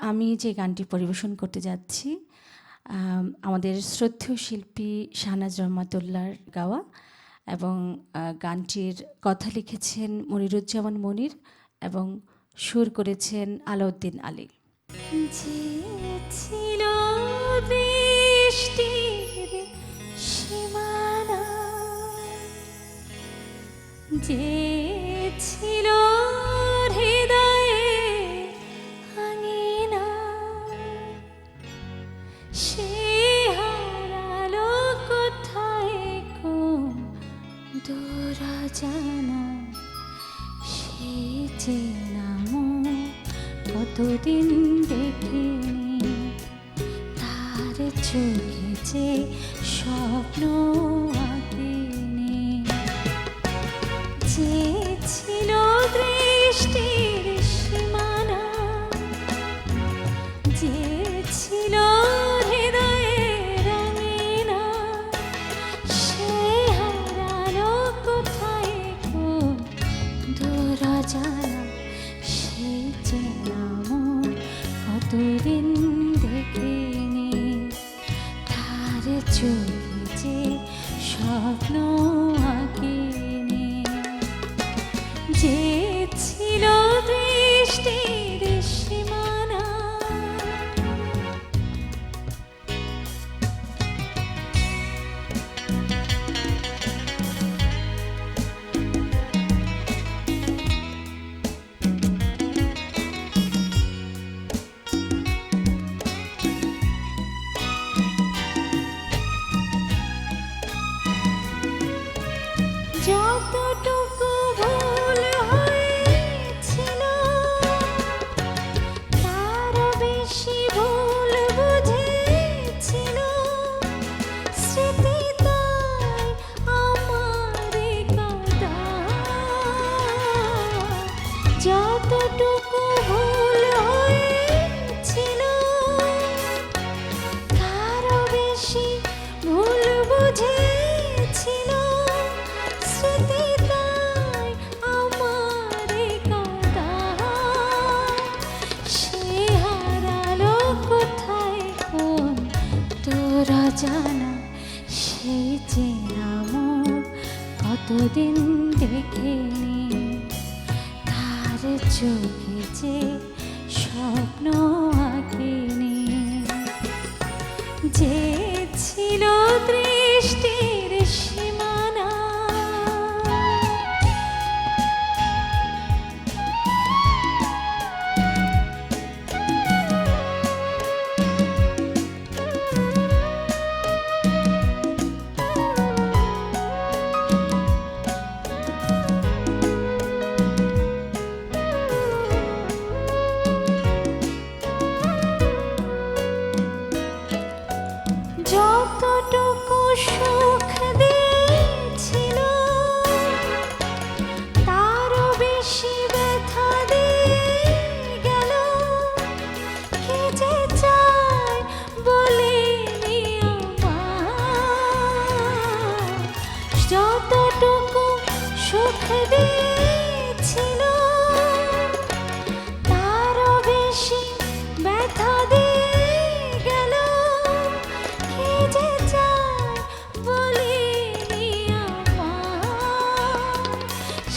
আমি যে গানটি পরিবেশন করতে যাচ্ছি আমাদের শ্রদ্ধেয় শিল্পী শাহনাজ রহমাতুল্লাহর গাওয়া এবং গানটির কথা লিখেছেন মনিরুজ্জামান মনির এবং সুর করেছেন আলাউদ্দিন আলী। যে ছিল দৃষ্টির সীমানা, যে ছিল হৃদয়ে আঙিনা, সে হারালো কোথায় কোন দূরজানা, সে চেনা মন কতদিন দেখিনি, তার চোখে যে স্বপ্ন আঁকেনি। যে ছিল দৃষ্টির সীমানা, যে ছিল হৃদয়ের রাঙিনা, সে হারালো কোথায় কোন দূরজানা, সে চেনা মন কতদিন দেখিনি, তার চোখে যে স্বপ্ন আঁকেনি। যে ছিল দৃষ্টির সীমানা। যতটুকু ভুল হয়েছিল, তারও বেশি ভুল বুঝেছিল, স্মৃতি তাই আমারে কাঁদায়। যতটুকু ভুল হয়েছিল, তারও বেশি ভুল বুঝেছিল, স্মৃতি তাই আমারে কাঁদায়। সে হারালো কোথায় কোন দূরজানা, সেই চেনা মন কতদিন দেখিনি, তার চোখে যে স্বপ্ন আঁকেনি। যে ছিল দৃষ্টির সীমানা। যতটুকু সুখ দিয়েছিল, তারও বেশি ব্যথা দিয়ে গেল, কে যে চায় বলেনি আমায়। যতটুকু সুখ দিয়েছিল, তারও বেশি ব্যথা দিয়ে গেল, কে যে চায় বলেনি আমায়।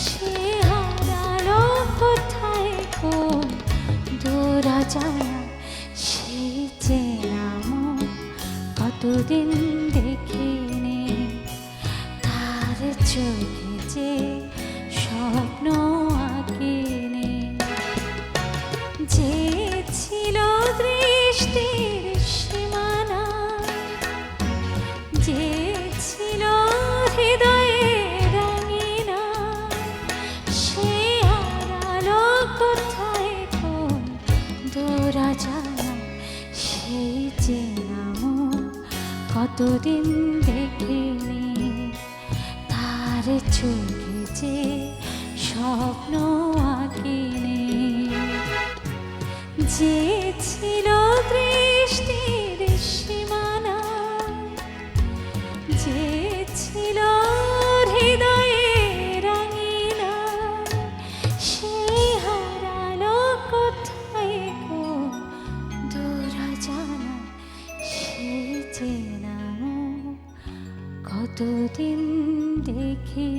সে হারালো কোথায় কোন দূরজানা, সেই চেনা মন কতদিন দেখিনি, তার চোখে যে স্বপ্ন আঁকেনি। যে ছিল দৃষ্টির সীমানা, যে ছিল হৃদয়ের রাঙিনা, সে হারালো কোথায় কোন দূরজানা, সেই চেনা মন কতদিন দেখিনি, তার চোখে যে স্বপ্ন আঁকেনি। যে ছিল দৃষ্টির সীমানা, যে ছিল হৃদয়ের রাঙিনা, সে হারালো কোথায় কোন চেনা মুখ কতদিন দেখি